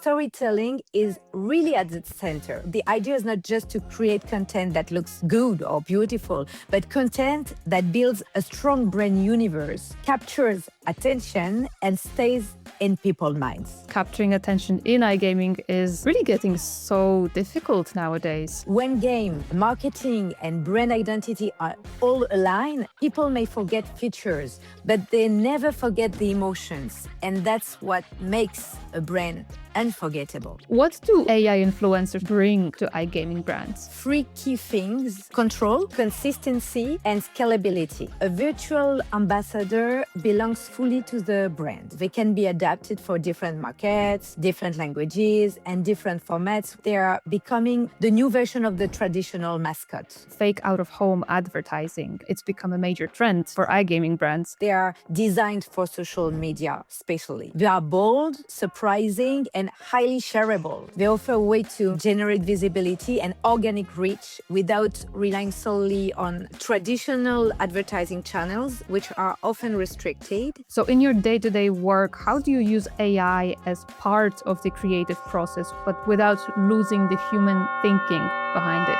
storytelling is really at the center. The idea is not just to create content that looks good or beautiful, but content that builds a strong brand universe, captures attention, and stays in people's minds. Capturing attention in iGaming is really getting so difficult nowadays. When game, marketing, and brand identity are all aligned, people may forget features, but they never forget the emotions. And that's what makes a brand unforgettable. What do AI influencers bring to iGaming brands? Three key things: control, consistency, and scalability. A virtual ambassador belongs fully to the brand. They can be adapted for different markets, different languages, and different formats. They are becoming the new version of the traditional mascot. Fake out-of-home advertising. It's become a major trend for iGaming brands. They are designed for social media, especially. They are bold, surprising, and highly shareable. They offer a way to generate visibility and organic reach without relying solely on traditional advertising channels, which are often restricted. So in your day-to-day work, how do you use AI as part of the creative process, but without losing the human thinking behind it?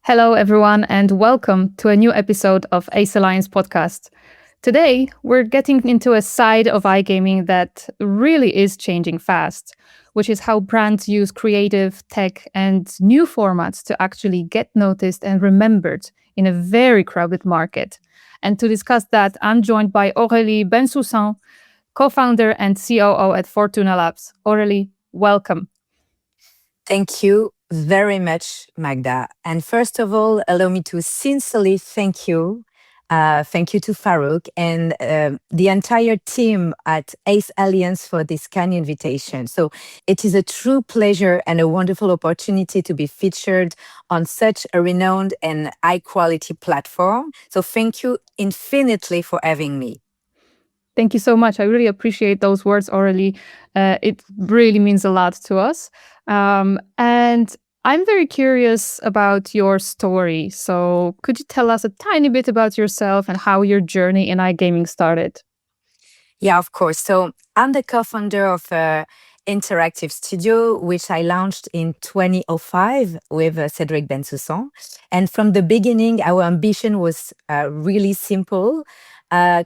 Hello, everyone, and welcome to a new episode of Ace Alliance podcast. Today, we're getting into a side of iGaming that really is changing fast, which is how brands use creative, tech, and new formats to actually get noticed and remembered in a very crowded market. And to discuss that, I'm joined by Aurélie Bensoussan, co-founder and COO at Fortuna Labz. Aurélie, welcome. Thank you very much, Magda. And first of all, allow me to sincerely thank you. Thank you to Farouk and the entire team at Ace Alliance for this kind invitation. So it is a true pleasure and a wonderful opportunity to be featured on such a renowned and high-quality platform. So thank you infinitely for having me. Thank you so much. I really appreciate those words, Aurélie. It really means a lot to us. And I'm very curious about your story. So could you tell us a tiny bit about yourself and how your journey in iGaming started? Yeah, of course. So I'm the co-founder of interactive studio, which I launched in 2005 with Cédric Bensoussan. And from the beginning, our ambition was really simple: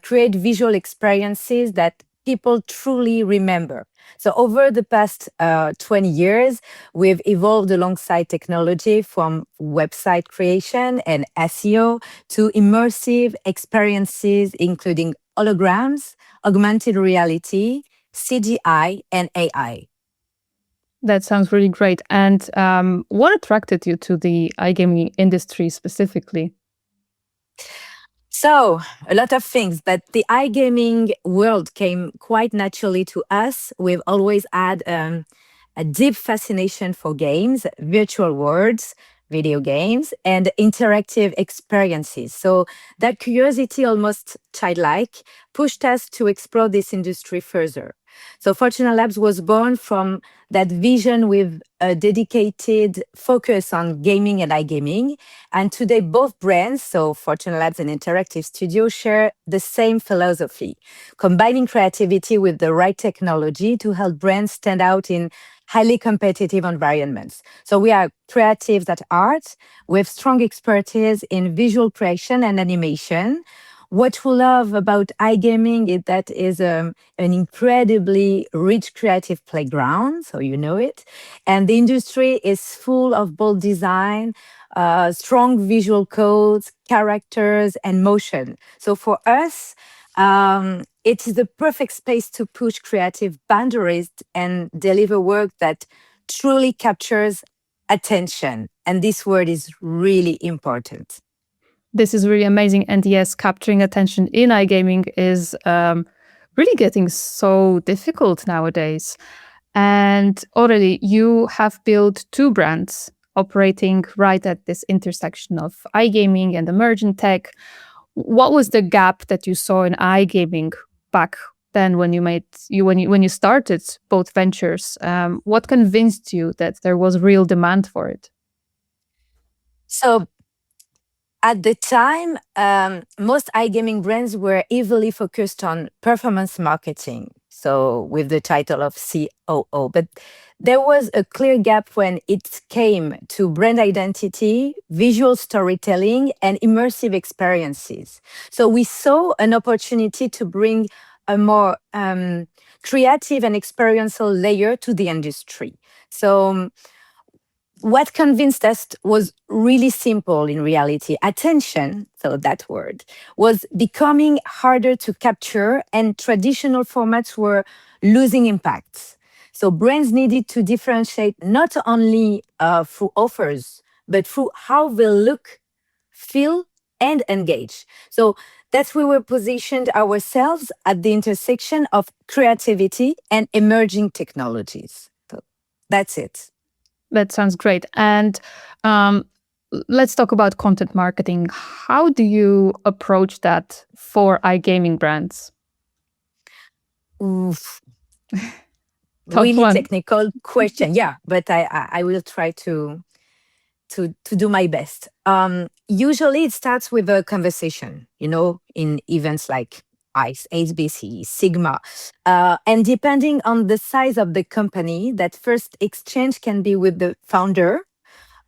create visual experiences that people truly remember. So over the past 20 years, we've evolved alongside technology from website creation and SEO to immersive experiences, including holograms, augmented reality, CGI, and AI. That sounds really great. And what attracted you to the iGaming industry specifically? So, a lot of things, but the iGaming world came quite naturally to us. We've always had a deep fascination for games, virtual worlds, video games, and interactive experiences. So that curiosity, almost childlike, pushed us to explore this industry further. So Fortuna Labz was born from that vision with a dedicated focus on gaming and iGaming. And today, both brands, so Fortuna Labz and Interactive Studio, share the same philosophy, combining creativity with the right technology to help brands stand out in highly competitive environments. So we are creatives at art with strong expertise in visual creation and animation. What we love about iGaming is that is an incredibly rich creative playground, so you know it. And the industry is full of bold design, strong visual codes, characters, and motion. So for us, it is the perfect space to push creative boundaries and deliver work that truly captures attention. And this word is really important. This is really amazing. And yes, capturing attention in iGaming is really getting so difficult nowadays. And already you have built two brands operating right at this intersection of iGaming and emergent tech. What was the gap that you saw in iGaming back then when you started both ventures? What convinced you that there was real demand for it? So At the time, most iGaming brands were heavily focused on performance marketing, so with the title of COO. But there was a clear gap when it came to brand identity, visual storytelling, and immersive experiences. So we saw an opportunity to bring a more creative and experiential layer to the industry. So what convinced us was really simple in reality. Attention, so that word, was becoming harder to capture, and traditional formats were losing impact. So brands needed to differentiate not only through offers, but through how they look, feel, and engage. So that's where we positioned ourselves at the intersection of creativity and emerging technologies. So that's it. That sounds great. And um, let's talk about content marketing. How do you approach that for iGaming brands? Oof, Tough really one. technical question. Yeah, but I will try to do my best. Usually it starts with a conversation, in events like ICE, HBC, Sigma. And depending on the size of the company, that first exchange can be with the founder,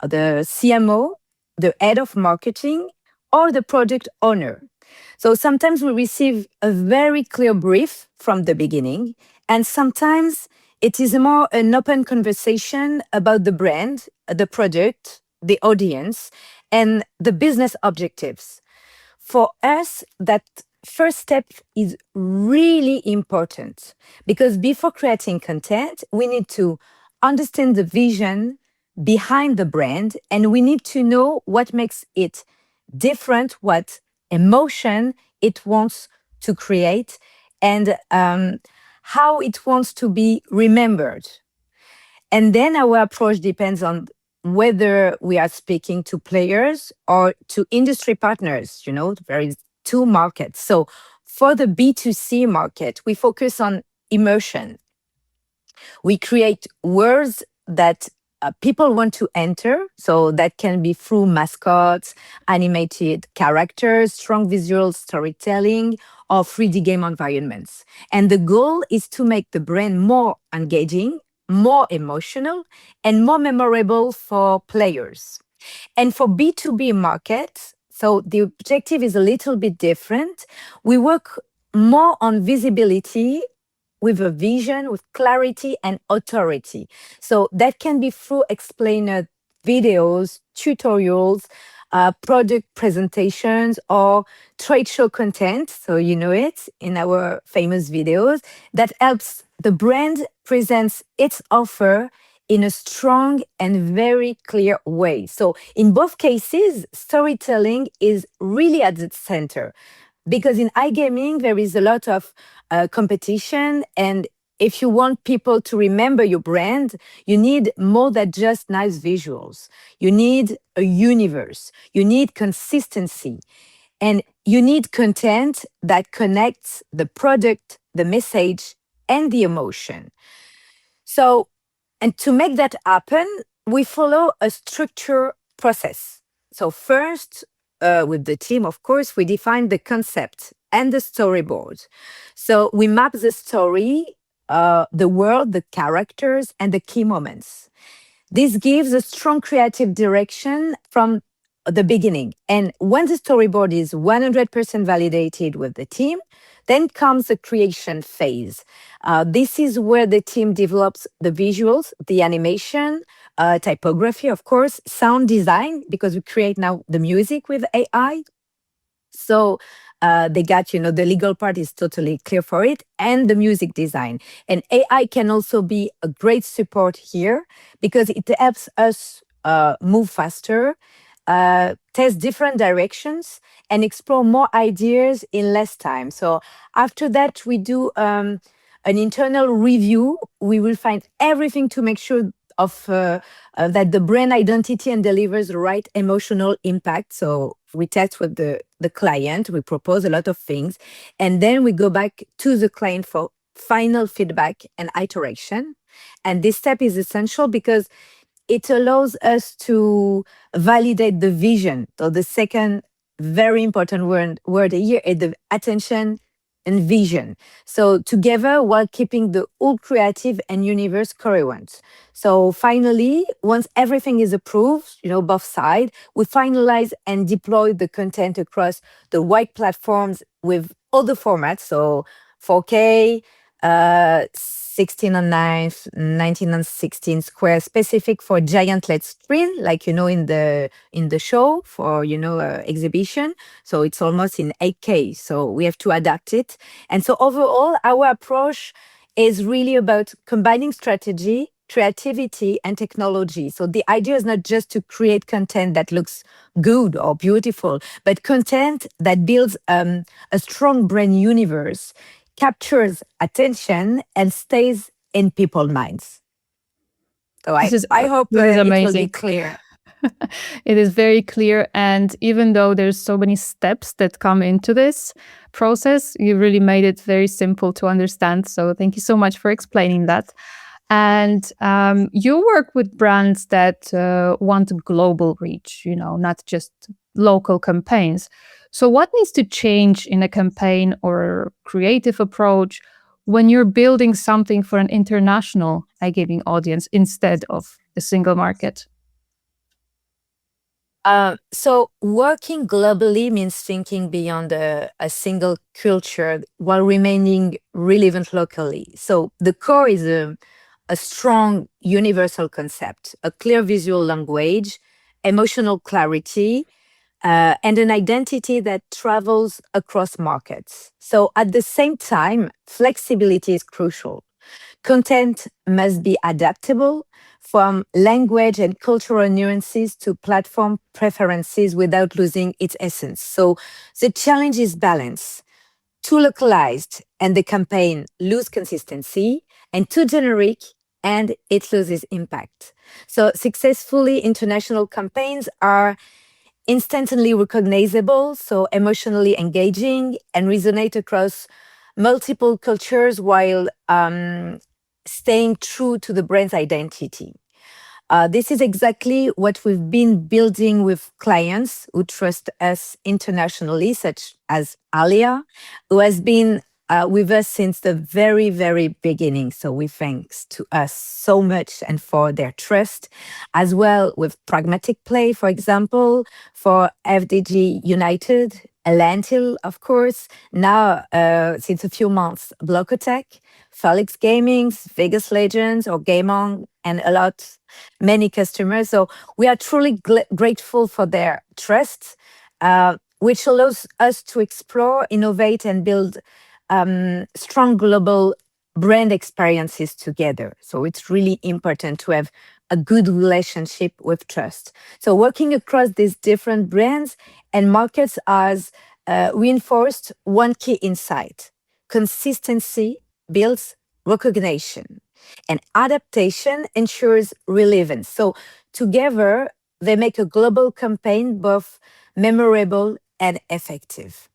the CMO, the head of marketing, or the product owner. So sometimes we receive a very clear brief from the beginning, and sometimes it is more an open conversation about the brand, the product, the audience, and the business objectives. For us, that first step is really important because before creating content, we need to understand the vision behind the brand and we need to know what makes it different, what emotion it wants to create, and how it wants to be remembered. And then our approach depends on whether we are speaking to players or to industry partners. There is two markets. So for the B2C market, we focus on immersion. We create worlds that people want to enter. So that can be through mascots, animated characters, strong visual storytelling, or 3D game environments. And the goal is to make the brand more engaging, more emotional, and more memorable for players. And for B2B markets, so the objective is a little bit different. We work more on visibility with a vision, with clarity and authority. So that can be through explainer videos, tutorials, product presentations, or trade show content. So you know it in our famous videos that helps the brand presents its offer in a strong and very clear way. So in both cases, storytelling is really at the center because in iGaming, there is a lot of competition. And if you want people to remember your brand, you need more than just nice visuals. You need a universe, you need consistency, and you need content that connects the product, the message, and the emotion. So, and to make that happen, we follow a structure process. So, first, with the team, of course, we define the concept and the storyboard. So, we map the story, the world, the characters, and the key moments. This gives a strong creative direction from the beginning. And when the storyboard is 100% validated with the team, then comes the creation phase. This is where the team develops the visuals, the animation, typography, of course, sound design, because we create now the music with AI. So they got, the legal part is totally clear for it, and the music design. And AI can also be a great support here because it helps us move faster, test different directions, and explore more ideas in less time. So after that, we do an internal review. We will find everything to make sure of that the brand identity and delivers the right emotional impact. So we test with the client, we propose a lot of things, and then we go back to the client for final feedback and iteration. And this step is essential because it allows us to validate the vision. So the second very important word here is the attention and vision. So together while keeping the whole creative and universe coherent. So finally, once everything is approved, both sides, we finalize and deploy the content across the wide platforms with all the formats. So 4K, 16 on 9, 19 on 16 square, specific for giant LED screen, like in the show for exhibition. So it's almost in 8K. So we have to adapt it. And so overall, our approach is really about combining strategy, creativity, and technology. So the idea is not just to create content that looks good or beautiful, but content that builds a strong brand universe, captures attention, and stays in people's minds. So This is I hope this is it will be amazing. clear. It is very clear, and even though there's so many steps that come into this process, you really made it very simple to understand. So thank you so much for explaining that. And you work with brands that want global reach, not just local campaigns. So what needs to change in a campaign or creative approach when you're building something for an international iGaming audience instead of a single market? So working globally means thinking beyond a single culture while remaining relevant locally. So the core is a strong universal concept, a clear visual language, emotional clarity, and an identity that travels across markets. So at the same time, flexibility is crucial. Content must be adaptable from language and cultural nuances to platform preferences without losing its essence. So the challenge is balance. Too localized and the campaign lose consistency, and too generic and it loses impact. So successfully international campaigns are instantly recognizable, so emotionally engaging and resonate across multiple cultures while staying true to the brand's identity. This is exactly what we've been building with clients who trust us internationally, such as Alea, who has been with us since the very, very beginning. So we thanks to us so much and for their trust, as well with Pragmatic Play, for example, for FDG United, Elantil, of course. Now, since a few months, Blocotech, Felix Gaming's, Vegas Legends, or Game On, and many customers. So we are truly grateful for their trust, which allows us to explore, innovate, and build strong global brand experiences together. So it's really important to have a good relationship with trust. So working across these different brands and markets has reinforced one key insight: consistency builds recognition, and adaptation ensures relevance. So together, they make a global campaign both memorable and effective.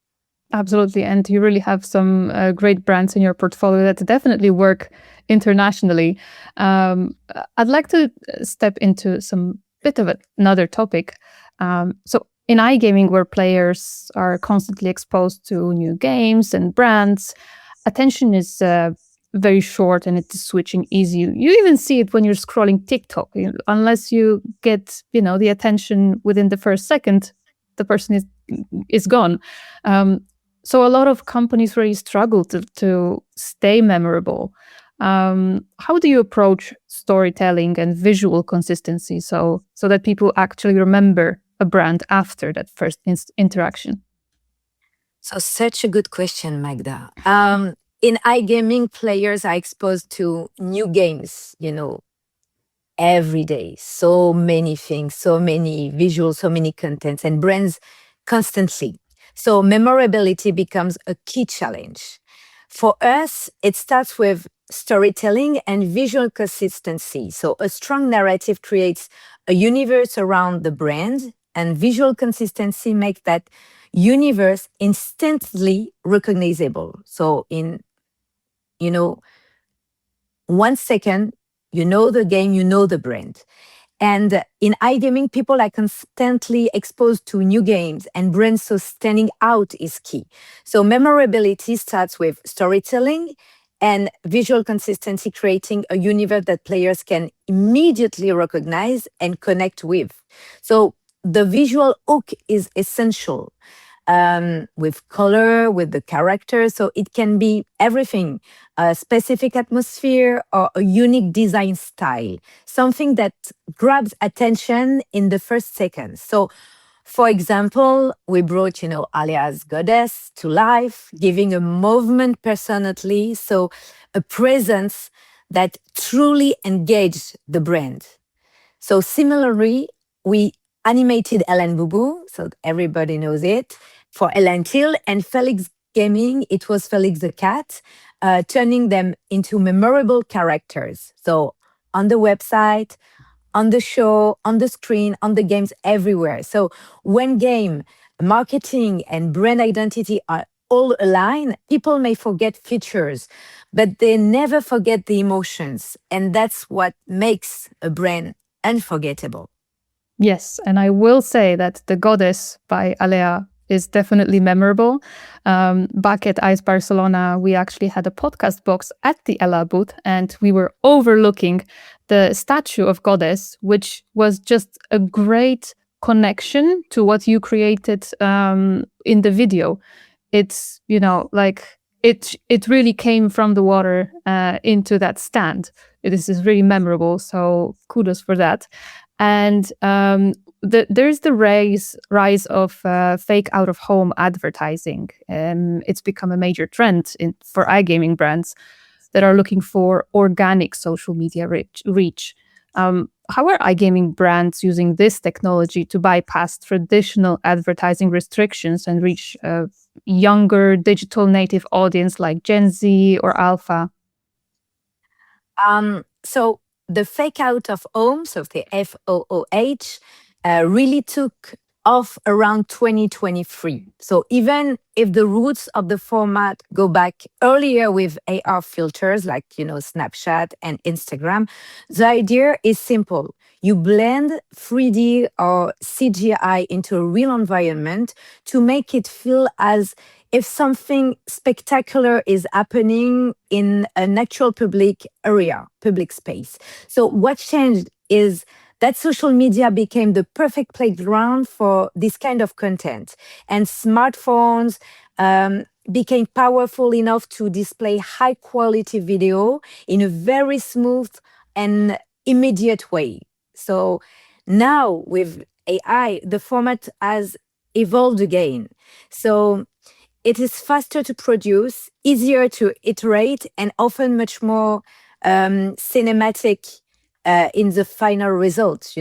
Absolutely. And you really have some great brands in your portfolio that definitely work internationally. I'd like to step into some bit of another topic. So in iGaming, where players are constantly exposed to new games and brands, attention is very short and it's switching easy. You even see it when you're scrolling TikTok. Unless you get, the attention within the first second, the person is gone. So a lot of companies really struggle to stay memorable. How do you approach storytelling and visual consistency so that people actually remember a brand after that first interaction? So such a good question, Magda. In iGaming, players are exposed to new games, every day. So many things, so many visuals, so many contents, and brands constantly. So memorability becomes a key challenge. For us, it starts with storytelling and visual consistency. So a strong narrative creates a universe around the brand, and visual consistency makes that universe instantly recognizable. So in, 1 second, you know the game, you know the brand. And in iGaming, people are constantly exposed to new games, and brands, so standing out is key. So memorability starts with storytelling and visual consistency, creating a universe that players can immediately recognize and connect with. So the visual hook is essential, with color, with the characters. So it can be everything, a specific atmosphere or a unique design style, something that grabs attention in the first seconds. So, for example, we brought, Alea's goddess to life, giving a movement personality, so a presence that truly engaged the brand. So similarly, we animated Ellen Boubou, so everybody knows it, for Ellen Till, and Felix Gaming, it was Felix the cat, turning them into memorable characters. So on the website, on the show, on the screen, on the games, everywhere. So when game, marketing, and brand identity are all aligned, people may forget features, but they never forget the emotions. And that's what makes a brand unforgettable. Yes, and I will say that The Goddess by Alea is definitely memorable. Back at ICE Barcelona, we actually had a podcast box at the Ella booth, and we were overlooking the statue of Goddess, which was just a great connection to what you created in the video. It's, like it really came from the water into that stand. This is really memorable, so kudos for that. And there's the rise of fake out of home advertising. It's become a major trend for iGaming brands that are looking for organic social media reach. How are iGaming brands using this technology to bypass traditional advertising restrictions and reach a younger digital native audience like Gen Z or Alpha? So the fake out of home, so the FOOH, really took off around 2023. So even if the roots of the format go back earlier with AR filters like, Snapchat and Instagram, the idea is simple. You blend 3D or CGI into a real environment to make it feel as if something spectacular is happening in an actual public area, public space. So what changed is that social media became the perfect playground for this kind of content. And smartphones became powerful enough to display high quality video in a very smooth and immediate way. So now with AI, the format has evolved again. So it is faster to produce, easier to iterate, and often much more cinematic in the final results.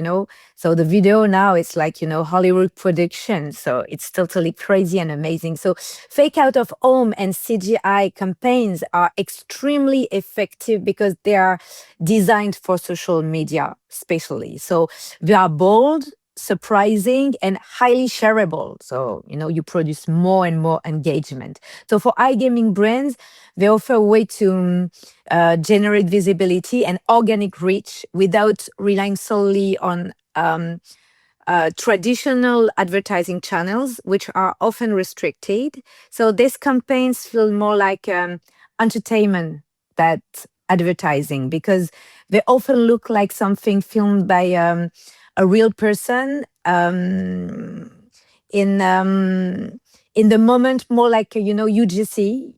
So the video now it's like, Hollywood production. So it's totally crazy and amazing. So fake out of home and CGI campaigns are extremely effective because they are designed for social media, especially. So they are bold, surprising, and highly shareable. So, you produce more and more engagement. So for iGaming brands, they offer a way to generate visibility and organic reach without relying solely on traditional advertising channels, which are often restricted. So these campaigns feel more like entertainment that advertising, because they often look like something filmed by a real person in the moment, more like UGC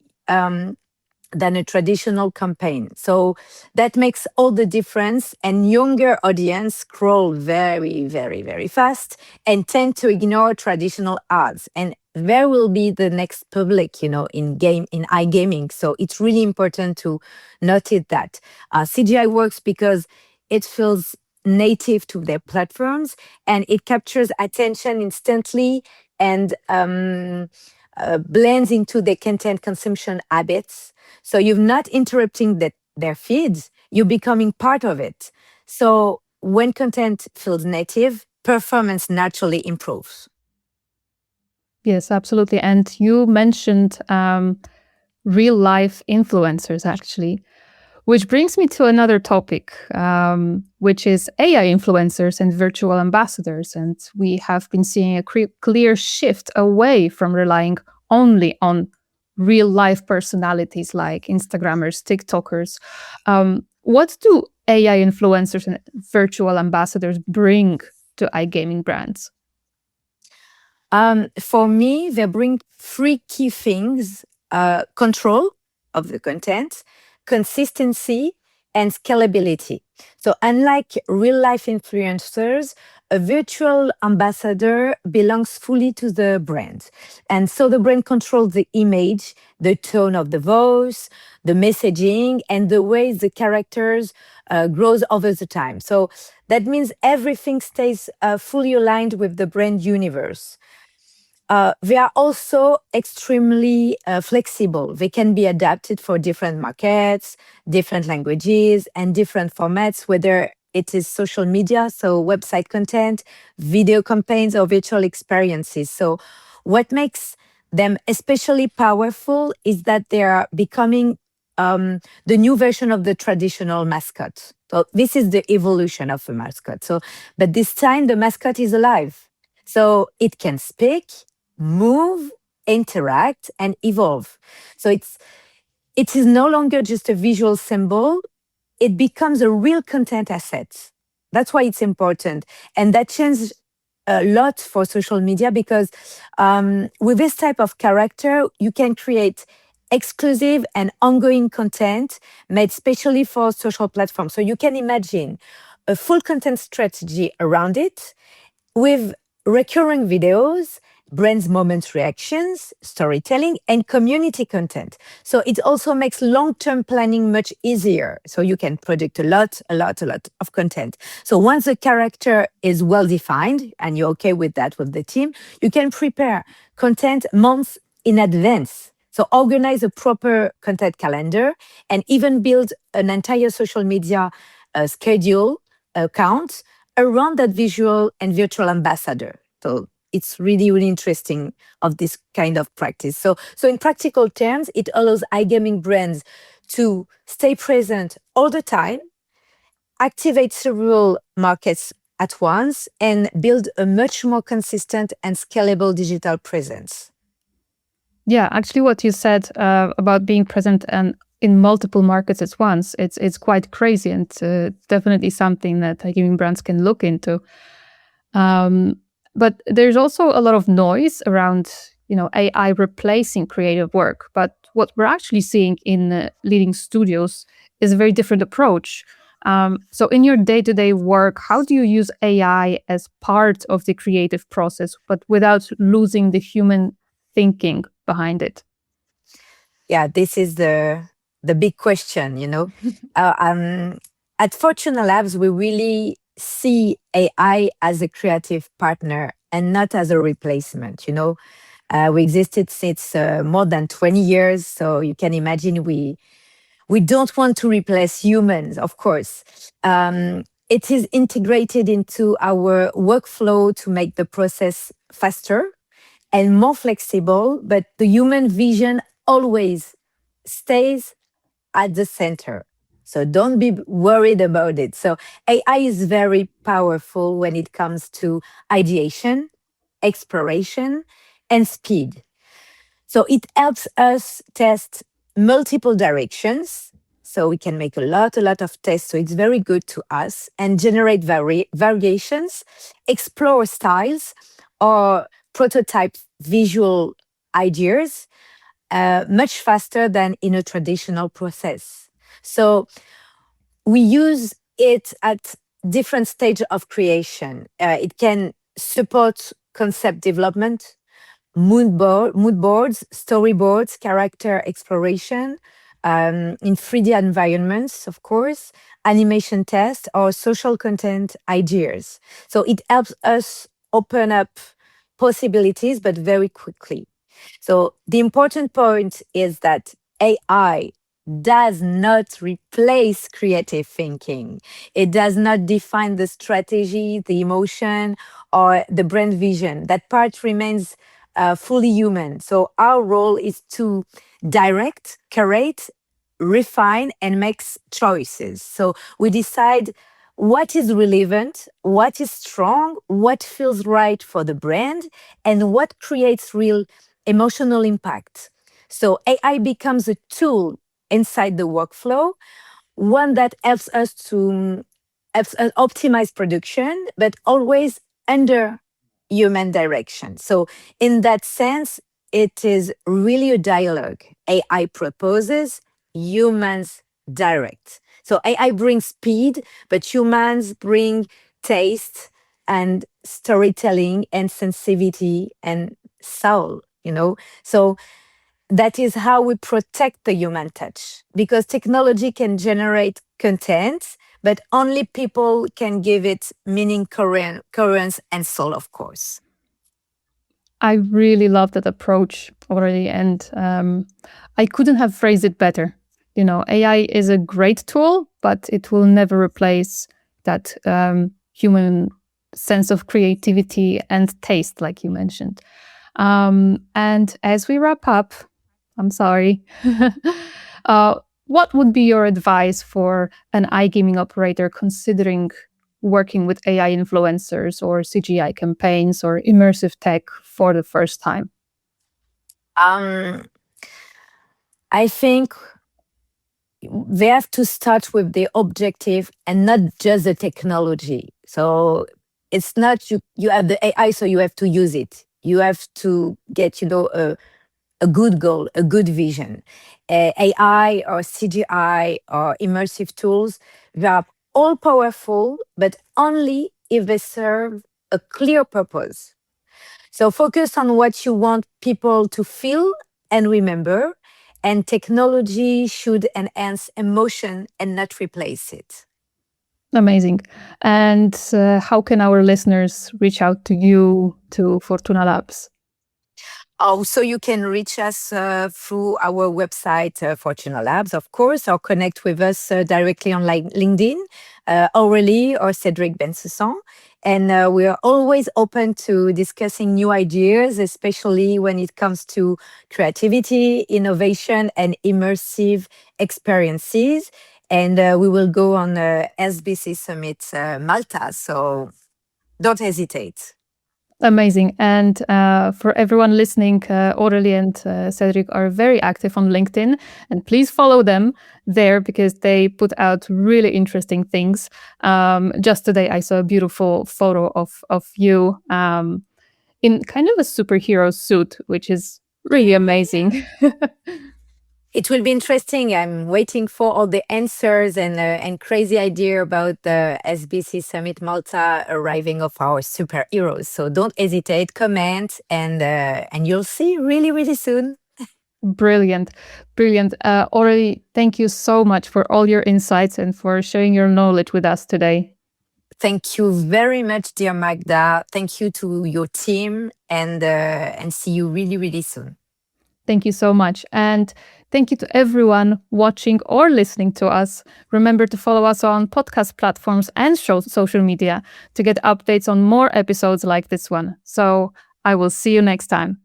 than a traditional campaign. So that makes all the difference. And younger audience scroll very, very, very fast and tend to ignore traditional ads. And where will be the next public, in iGaming? So it's really important to note that CGI works because it feels native to their platforms and it captures attention instantly and blends into their content consumption habits. So you're not interrupting their feeds, you're becoming part of it. So when content feels native, performance naturally improves. Yes, absolutely. And you mentioned real life influencers, actually. Which brings me to another topic, which is AI influencers and virtual ambassadors. And we have been seeing a clear shift away from relying only on real life personalities like Instagrammers, TikTokers. What do AI influencers and virtual ambassadors bring to iGaming brands? For me, they bring three key things: control of the content, consistency, and scalability. So, unlike real life influencers, a virtual ambassador belongs fully to the brand. And so the brand controls the image, the tone of the voice, the messaging, and the way the characters grows over the time. So that means everything stays fully aligned with the brand universe. They are also extremely flexible. They can be adapted for different markets, different languages, and different formats, whether it is social media, so website content, video campaigns, or virtual experiences. So, what makes them especially powerful is that they are becoming the new version of the traditional mascot. So, this is the evolution of a mascot. So, but this time the mascot is alive. So, it can speak, move, interact, and evolve. So it is no longer just a visual symbol, it becomes a real content asset. That's why it's important. And that changed a lot for social media because with this type of character, you can create exclusive and ongoing content made specially for social platforms. So you can imagine a full content strategy around it with recurring videos, brands moment reactions, storytelling, and community content. So it also makes long-term planning much easier. So you can project a lot of content. So once the character is well defined and you're okay with that with the team, you can prepare content months in advance. So organize a proper content calendar and even build an entire social media schedule account around that visual and virtual ambassador. So it's really interesting of this kind of practice. So in practical terms, it allows iGaming brands to stay present all the time, activate several markets at once, and build a much more consistent and scalable digital presence. Yeah, actually, what you said about being present and in multiple markets at once, it's quite crazy and definitely something that iGaming brands can look into. But there's also a lot of noise around, AI replacing creative work. But what we're actually seeing in leading studios is a very different approach. So in your day-to-day work, how do you use AI as part of the creative process, but without losing the human thinking behind it? Yeah, this is the big question, At Fortuna Labz, we really see AI as a creative partner and not as a replacement. We existed since more than 20 years, so you can imagine we don't want to replace humans, of course. It is integrated into our workflow to make the process faster and more flexible, but the human vision always stays at the center. So don't be worried about it. So AI is very powerful when it comes to ideation, exploration, and speed. So it helps us test multiple directions. So we can make a lot of tests. So it's very good to us and generate variations, explore styles, or prototype visual ideas much faster than in a traditional process. So we use it at different stage of creation. It can support concept development, mood boards, storyboards, character exploration in 3D environments, of course, animation tests, or social content ideas. So it helps us open up possibilities, but very quickly. So the important point is that AI does not replace creative thinking. It does not define the strategy, the emotion, or the brand vision. That part remains fully human. So our role is to direct, curate, refine and makes choices. So we decide what is relevant, what is strong, what feels right for the brand, and what creates real emotional impact. So AI becomes a tool inside the workflow, one that helps us optimize production, but always under human direction. So, in that sense, it is really a dialogue. AI proposes, humans direct. So, AI brings speed, but humans bring taste and storytelling and sensitivity and soul, you know? So, that is how we protect the human touch, because technology can generate content, but only people can give it meaning, coherence, and soul, of course. I really love that approach already, and I couldn't have phrased it better. You know, AI is a great tool, but it will never replace that human sense of creativity and taste, like you mentioned. And as we wrap up, I'm sorry. What would be your advice for an iGaming operator considering working with AI influencers or CGI campaigns or immersive tech for the first time? Um, I think they have to start with the objective and not just the technology. So it's not you have the AI, so you have to use it. You have to get, a good goal, a good vision. AI or CGI or immersive tools, they are all powerful, but only if they serve a clear purpose. So focus on what you want people to feel and remember, and technology should enhance emotion and not replace it. Amazing. And how can our listeners reach out to you, to Fortuna Labz? Also, you can reach us through our website, Fortuna Labz, of course, or connect with us directly on LinkedIn, Aurélie or Cédric Bensoussan. And we are always open to discussing new ideas, especially when it comes to creativity, innovation, and immersive experiences. And we will go on SBC Summit Malta, so don't hesitate. Amazing. And for everyone listening, Aurélie and Cedric are very active on LinkedIn. And please follow them there because they put out really interesting things. Just today, I saw a beautiful photo of you in kind of a superhero suit, which is really amazing. It will be interesting. I'm waiting for all the answers and crazy idea about the SBC Summit Malta arriving of our superheroes. So don't hesitate, comment, and you'll see really really soon. Brilliant. Brilliant. Aurélie, thank you so much for all your insights and for sharing your knowledge with us today. Thank you very much, dear Magda. Thank you to your team, and see you really really soon. Thank you so much. And thank you to everyone watching or listening to us. Remember to follow us on podcast platforms and social media to get updates on more episodes like this one. So I will see you next time.